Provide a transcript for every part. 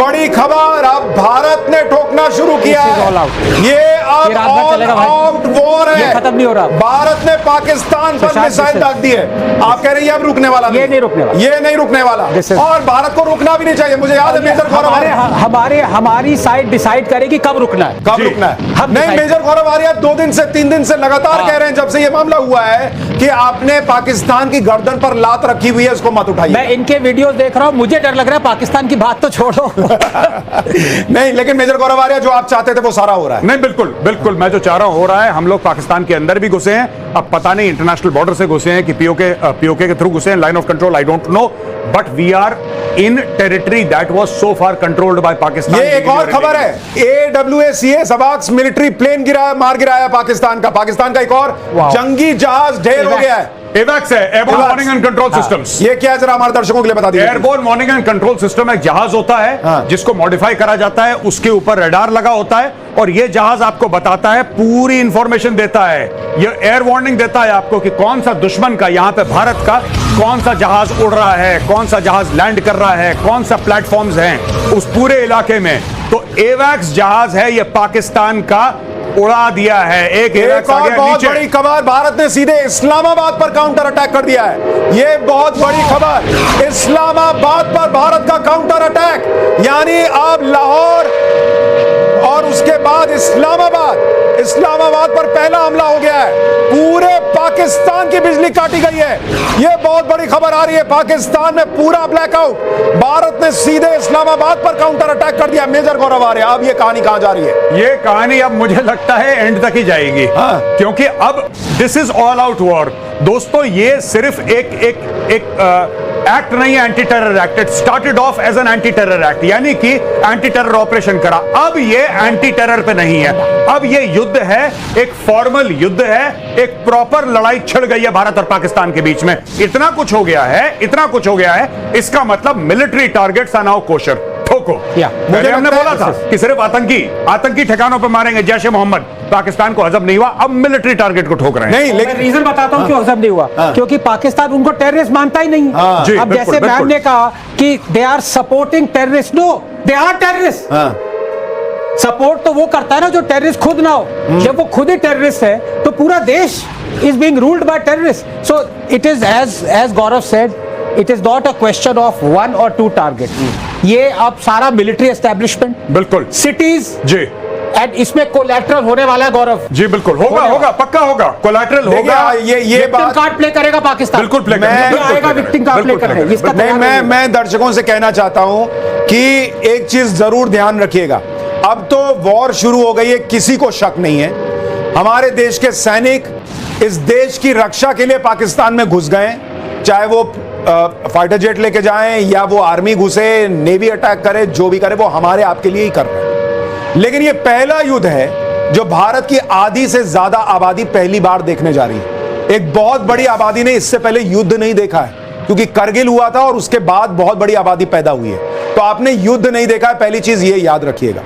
बड़ी खबर, अब भारत ने ठोकना शुरू किया है। ये अब ऑल आउट वॉर है, खत्म नहीं हो रहा। भारत ने पाकिस्तान पर मिसाइल दाग दी है। आप कह रही है अब रुकने वाला ये नहीं रुकने वाला, ये नहीं रुकने वाला, और भारत को रुकना भी नहीं चाहिए। मुझे याद है मेजर गौरव हमारी साइड डिसाइड करेगी कब रुकना है, कब रुकना है। नहीं, मेजर गौरव आर्या 2 दिन से 3 दिन से लगातार कह रहे हैं, जब से ये मामला हुआ है, कि आपने पाकिस्तान की गर्दन पर लात रखी हुई है, इसको मत उठाइए। मैं इनके वीडियोस देख रहा हूं, मुझे डर लग रहा है। पाकिस्तान की बात तो छोड़ो। नहीं, लेकिन मेजर गौरव आर्या जो आप चाहते थे वो सारा हो रहा है। नहीं, बिल्कुल बिल्कुल, मैं जो चाह रहा हूं हो रहा है। हम लोग पाकिस्तान के अंदर भी घुसे हैं, अब पता नहीं इंटरनेशनल बॉर्डर से घुसे हैं कि पीओके के थ्रू घुसे हैं, line of control I don't know, but we are in territory that was so far controlled by Pakistan. ये एक और खबर है, AWACS सबाक्स मिलिट्री प्लेन मार गिराया पाकिस्तान का एक और जंगी जहाज ढेर हो गया है। एवैक्स है, airborne warning and control systems. ये क्या है जरा हमारे दर्शकों के लिए बता दीजिए। Airborne warning and control system एक जहाज होता है जिसको मॉडिफाई करा जाता है, उसके ऊपर रडार लगा होता है, और ये जहाज आपको बताता है, पूरी इंफॉर्मेशन देता है, ये एयर वार्निंग देता है आपको कि कौन सा दुश्मन का, यहां पे भारत का कौन सा जहाज उड़ रहा है, कौन सा जहाज लैंड कर रहा है, कौन सा प्लेटफॉर्म्स हैं उस पूरे इलाके में। तो एवैक्स जहाज है, ये पाकिस्तान का उड़ा दिया है। एक और बहुत बड़ी खबर, भारत ने सीधे इस्लामाबाद पर काउंटर अटैक कर दिया है। ये बहुत बड़ी खबर, इस्लामाबाद पर भारत का काउंटर अटैक, यानी अब लाहौर और उसके बाद इस्लामाबाद पर पहला हमला हो गया है। पूरे पाकिस्तान की बिजली काटी गई है। यह बहुत बड़ी खबर आ रही है, पाकिस्तान में पूरा ब्लैकआउट, भारत ने सीधे इस्लामाबाद पर काउंटर अटैक कर दिया। मेजर गौरव आर्या, अब ये कहानी कहां जा रही है? ये कहानी अब मुझे लगता है एंड तक ही जाएगी, क्योंकि अब this is all out war. दोस्तों, ये सिर्फ एक एक्ट नहीं है, anti terror act. It started off as an anti terror act, यानी कि एंटी टेरर ऑपरेशन करा। अब ये एंटी टेरर पे नहीं है, अब ये युद्ध है, एक फॉर्मल युद्ध है, एक प्रॉपर लड़ाई छिड़ गई है भारत और पाकिस्तान के बीच में। इतना कुछ हो गया है, इसका मतलब military targets are now kosher. ठोको। मुझे हमने बोला था कि सिर्फ आतंकी ठिकानों पर मारेंगे, जैश ए मोहम्मद, पाकिस्तान को हजम नहीं हुआ, अब मिलिट्री टारगेट को ठोक रहे हैं। नहीं, लेकिन रीजन बताता हूं क्यों हजम नहीं हुआ, क्योंकि पाकिस्तान उनको टेररिस्ट मानता ही नहीं। अब जैसे मैम ने कहा कि they are supporting terrorist, no, they are terrorist. Support तो वो करता है ना जो टेररिस्ट खुद ना हो। जब वो खुद ही टेररिस्ट है तो पूरा देश is being ruled by terrorist. So it is as Gaurav said, it is not a question of 1 or 2 target. ये अब सारा मिलिट्री एस्टेब्लिशमेंट, बिल्कुल, सिटीज जी, एंड इसमें कोलैटरल होने वाला है गौरव जी, बिल्कुल होगा, पक्का होगा, कोलैटरल होगा। ये बात कार्ड प्ले करेगा पाकिस्तान, बिल्कुल प्ले करेगा, विक्टिम कार्ड प्ले करेगा। मैं दर्शकों से कहना चाहता हूं कि एक चीज जरूर ध्यान रखिएगा, अब तो वॉर शुरू हो गई है, किसी को शक नहीं है। हमारे देश के सैनिक इस देश की रक्षा के लिए पाकिस्तान में घुस गए, चाहे वो फाइटर जेट लेके जाएं या वो आर्मी घुसे, नेवी अटैक करे, जो भी करे वो हमारे आपके लिए ही कर रहे हैं। लेकिन ये पहला युद्ध है जो भारत की आधी से ज्यादा आबादी पहली बार देखने जा रही है। एक बहुत बड़ी आबादी ने इससे पहले युद्ध नहीं देखा है, क्योंकि करगिल हुआ था और उसके बाद बहुत बड़ी आबादी पैदा हुई है। तो आपने युद्ध नहीं देखा है, पहली चीज ये याद रखिएगा।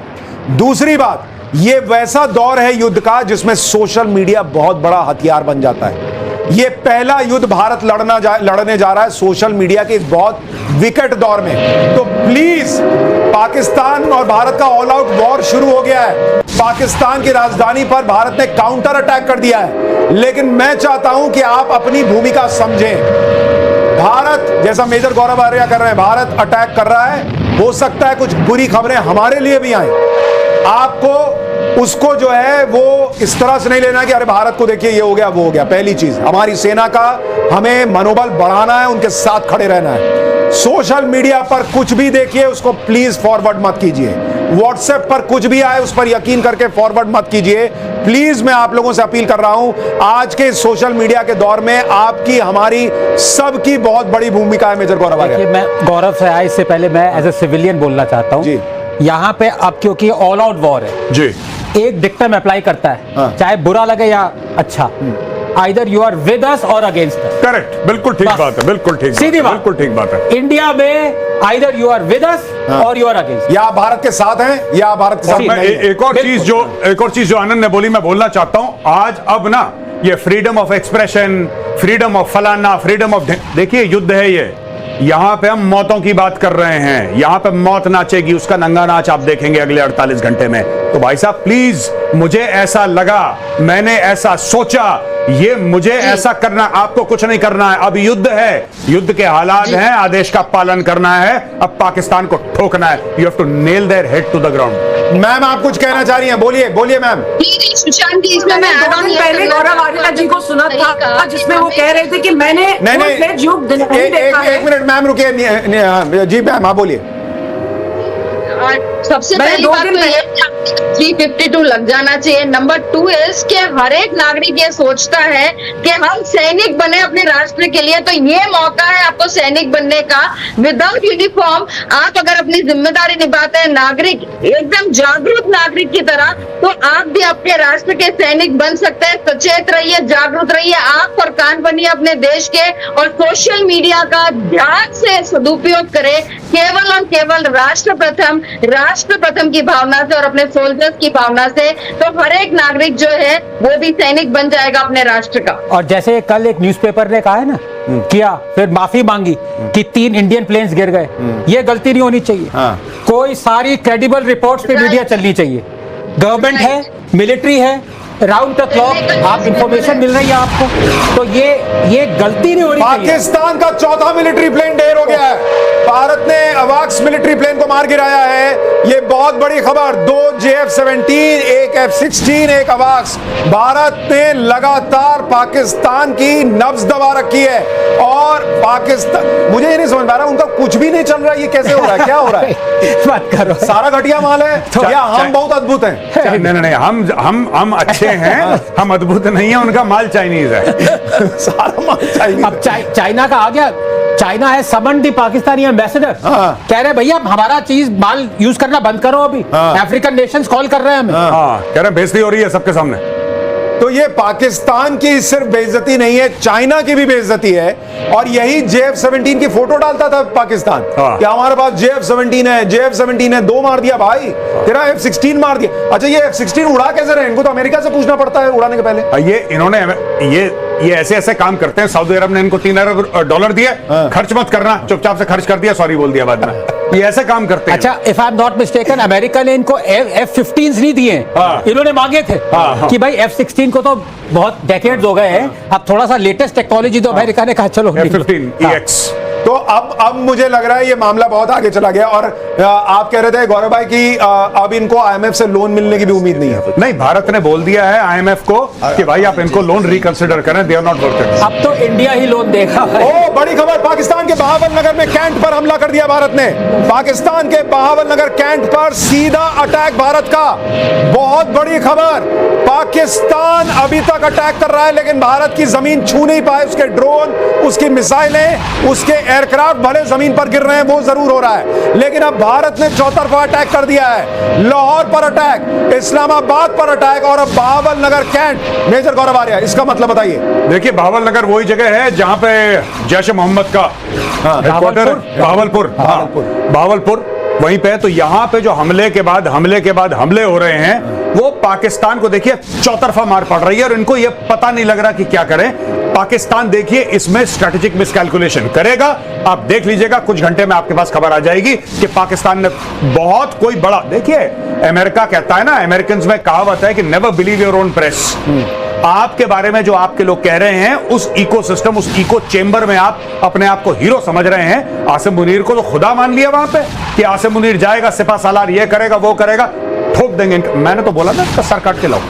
दूसरी बात, ये वैसा दौर है युद्ध का जिसमें सोशल मीडिया बहुत बड़ा हथियार बन जाता है। ये पहला युद्ध भारत लड़ने जा रहा है सोशल मीडिया के इस बहुत विकट दौर में। तो प्लीज, पाकिस्तान और भारत का ऑल आउट वॉर शुरू हो गया है। पाकिस्तान की राजधानी पर भारत ने काउंटर अटैक कर दिया है, लेकिन मैं चाहता हूं कि आप अपनी भूमिका समझें। भारत, जैसा मेजर गौरव आर्या कर रहे हैं, भारत अटैक कर रहा है, हो सकता है कुछ बुरी खबरें हमारे लिए भी आए। आपको उसको जो है वो इस तरह से नहीं लेना कि अरे भारत को देखिए ये हो गया वो हो गया। पहली चीज, हमारी सेना का हमें मनोबल बढ़ाना है, उनके साथ खड़े रहना है। सोशल मीडिया पर कुछ भी देखिए उसको प्लीज फॉरवर्ड मत कीजिए। व्हाट्सएप पर कुछ भी आए उस पर यकीन करके फॉरवर्ड मत कीजिए। प्लीज मैं आप लोगों से अपील कर रहा हूं, आज के सोशल मीडिया के दौर में आपकी हमारी सबकी बहुत बड़ी भूमिका है। मेजर गौरव आर्या, मैं गौरव से आया, इससे पहले मैं एज ए सिविलियन बोलना चाहता हूं। यहाँ पे अब क्योंकि ऑल आउट वॉर है जी, एक डिक्टम अप्लाई करता है, चाहे बुरा लगे या अच्छा, either you are with us or against us. Correct, बिल्कुल ठीक बात है, बिल्कुल ठीक, सीधी बात, बिल्कुल ठीक बात है। इंडिया में either you are with us or you are against, या भारत के साथ हैं या भारत के साथ नहीं। एक और चीज जो आनंद ने बोली मैं बोलना चाहता हूं, आज अब ना ये freedom of expression, freedom of फलाना, फ्रीडम ऑफ, देखिए युद्ध है यहां पे हम मौतों की बात कर रहे हैं, यहां पे मौत नाचेगी, उसका नंगा नाच आप देखेंगे अगले 48 घंटे में। तो भाई साहब प्लीज, मुझे ऐसा लगा, मैंने ऐसा सोचा, ये मुझे ऐसा करना, आपको कुछ नहीं करना है। अब युद्ध है, युद्ध के हालात हैं, आदेश का पालन करना है, अब पाकिस्तान को ठोकना है। You have to nail their head to the ground. Ma'am आप कुछ कहना चाह रही हैं, बोलिए बोलिए मैम। सुशांत जी, इसमें मैं 2 दिन पहले गौरव वारिला जी को सुना था जिसमें वो कह रहे थे कि मैंने युग नहीं देखा है। एक मिनट मैम रुकिए। जी मैम आप बोलिए। सबसे पहली बात तो ये 352 लग जाना चाहिए। नंबर 2 इज कि हर एक नागरिक ये सोचता है कि हम सैनिक बने अपने राष्ट्र के लिए, तो ये मौका है आपको सैनिक बनने का। विदाउट यूनिफॉर्म आप अगर अपनी जिम्मेदारी निभाते हैं नागरिक, एकदम जागरूक नागरिक की तरह, तो आप भी अपने राष्ट्र के सैनिक बन सकते हैं। सचेत रहिए, जागरूक रहिए, आंख और कान बनिए अपने देश के, और सोशल मीडिया का ध्यान से सदुपयोग करें, केवल और केवल राष्ट्र प्रथम की भावना से और अपने सोल्जर्स की भावना से। तो हर एक नागरिक जो है वो भी सैनिक बन जाएगा अपने राष्ट्र का। और जैसे कल एक न्यूज़पेपर ने कहा है ना, किया, फिर माफी मांगी कि 3 इंडियन प्लेन्स गिर गए, ये गलती नहीं होनी चाहिए। कोई सारी क्रेडिबल रिपोर्ट्स पे मीडिया चलनी चाहिए। गवर्नमेंट है, मिलिट्री है, राउंड द क्लॉक आप इंफॉर्मेशन मिल रही है आपको, तो ये गलती नहीं होनी चाहिए। पाकिस्तान का चौथा मिलिट्री प्लेन ढेर हो गया है। भारत ने अवाक्स मिलिट्री प्लेन को मार गिराया है, ये बहुत बड़ी खबर। 2 JF-17, 1 F-16, 1 अवाक्स। भारत ने लगातार पाकिस्तान की नब्ज दबा रखी है, और पाकिस्तान, मुझे ये नहीं समझ पा रहा उनका कुछ भी नहीं चल रहा है। ये कैसे हो रहा है, क्या हो रहा है? बात करो, सारा घटिया माल है या हम बहुत अद्भुत हैं? नहीं, हम अच्छे हैं, हम अद्भुत नहीं है, उनका माल चाइनीज है। सारा माल चाइनीज। अब चाइना का आ गया। चाइना है समन दी पाकिस्तानी एम्बेसडर, कह रहे भैया हमारा चीज माल यूज करना बंद करो। अभी अफ्रीकन नेशंस कॉल कर रहे हैं हमें, कह रहे बेइज्जती हो रही है सबके सामने। तो ये पाकिस्तान की सिर्फ बेइज्जती नहीं है, चाइना की भी बेइज्जती है। और यही JF-17 की फोटो डालता था पाकिस्तान कि हमारे पास JF-17 है, JF-17 है। 2 मार दिया भाई, तेरा F-16 मार दिया। अच्छा, ये F-16 उड़ा कैसे रहे? इनको तो अमेरिका से पूछना पड़ता है उड़ाने के पहले। ये इन्होंने ये ऐसे काम करते हैं। सऊदी अरब ने इनको $3 अरब दिए, खर्च मत करना, चुपचाप से खर्च कर दिया, सॉरी बोल दिया बाद में। ये ऐसे काम करते हैं। अच्छा, if I am not mistaken, America ने इनको F-15 नहीं दिए, इन्होंने मांगे थे कि भाई F-16 को तो बहुत डेकेड्स हो गए हैं, अब थोड़ा सा लेटेस्ट टेक्नोलॉजी, तो अमेरिका ने कहा चलो F-15 EX। तो अब मुझे लग रहा है ये मामला बहुत आगे चला गया। और आप कह रहे थे गौरव भाई कि अब इनको IMF से लोन मिलने की भी उम्मीद नहीं है। नहीं, भारत ने बोल दिया है IMF को कि भाई आप इनको लोन रिकंसिडर करें, दे आर नॉट वर्थ। अब तो इंडिया ही लोन देगा। ओ बड़ी खबर, पाकिस्तान के बहावलनगर में कैंट पर हमला कर दिया भारत ने। पाकिस्तान के बहावलनगर कैंट पर सीधा अटैक भारत का। बहुत बड़ी खबर, पाकिस्तान अभी तक अटैक कर रहा है, लेकिन भारत की जमीन छू नहीं पाए। उसके ड्रोन, उसकी मिसाइलें, उसके एयरक्राफ्ट भले जमीन पर गिर रहे हैं, वो जरूर हो रहा है, लेकिन अब भारत ने चौतरफा अटैक कर दिया है। लाहौर पर अटैक, इस्लामाबाद पर अटैक, और अब बहावलनगर कैंट। मेजर गौरव आर्या, इसका मतलब बताइए। देखिए, बहावलनगर वही जगह है जहां पे जैश मोहम्मद का हेडक्वार्टर, बहावलपुर वहीं पे। तो यहां पे जो हमले के बाद हमले हो रहे हैं, वो पाकिस्तान को देखिए चौतरफा मार पड़ रही है, और इनको ये पता नहीं लग रहा कि क्या करें। पाकिस्तान देखिए इसमें स्ट्रेटेजिक मिसकैलकुलेशन करेगा। आप देख लीजिएगा, कुछ घंटे में आपके पास खबर आ जाएगी कि पाकिस्तान ने बहुत कोई बड़ा, देखिए अमेरिका कहता है ना, अमेरिकन में कहावत है कि never believe your own press. आपके बारे में जो आपके लोग कह रहे हैं, उस इकोसिस्टम, उस इको चेंबर में आप अपने आप को हीरो समझ रहे हैं। आसिम मुनीर को तो खुदा मान लिया वहां पे कि आसिम मुनीर जाएगा, सिपा सालार ये करेगा, वो करेगा, ठोक देंगे। मैंने तो बोला ना, इसका सर काट के लाओ।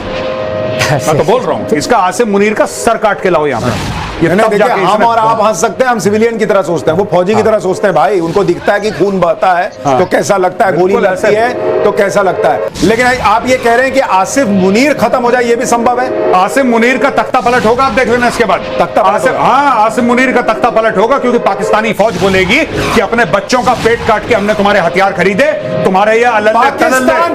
मैं तो बोल रहा हूं, इसका आसिम मुनीर का सर काट के लाओ यहां पे। देखिए, हम और आप हंस सकते हैं, हम सिविलियन की तरह सोचते हैं, वो फौजी की तरह सोचते हैं। भाई उनको दिखता है कि खून बहता है तो कैसा लगता है, गोली लगती है तो कैसा लगता है। लेकिन आप ये कह रहे हैं कि आसिफ मुनीर खत्म हो जाए, ये भी संभव है। आसिम मुनीर का तख्ता पलट होगा, आप देख लेना इसके बाद। आसिम मुनीर का तख्ता पलट होगा, क्योंकि पाकिस्तानी फौज बोलेगी कि अपने बच्चों का पेट काट के हमने तुम्हारे हथियार खरीदे, तुम्हारे ये पाकिस्तान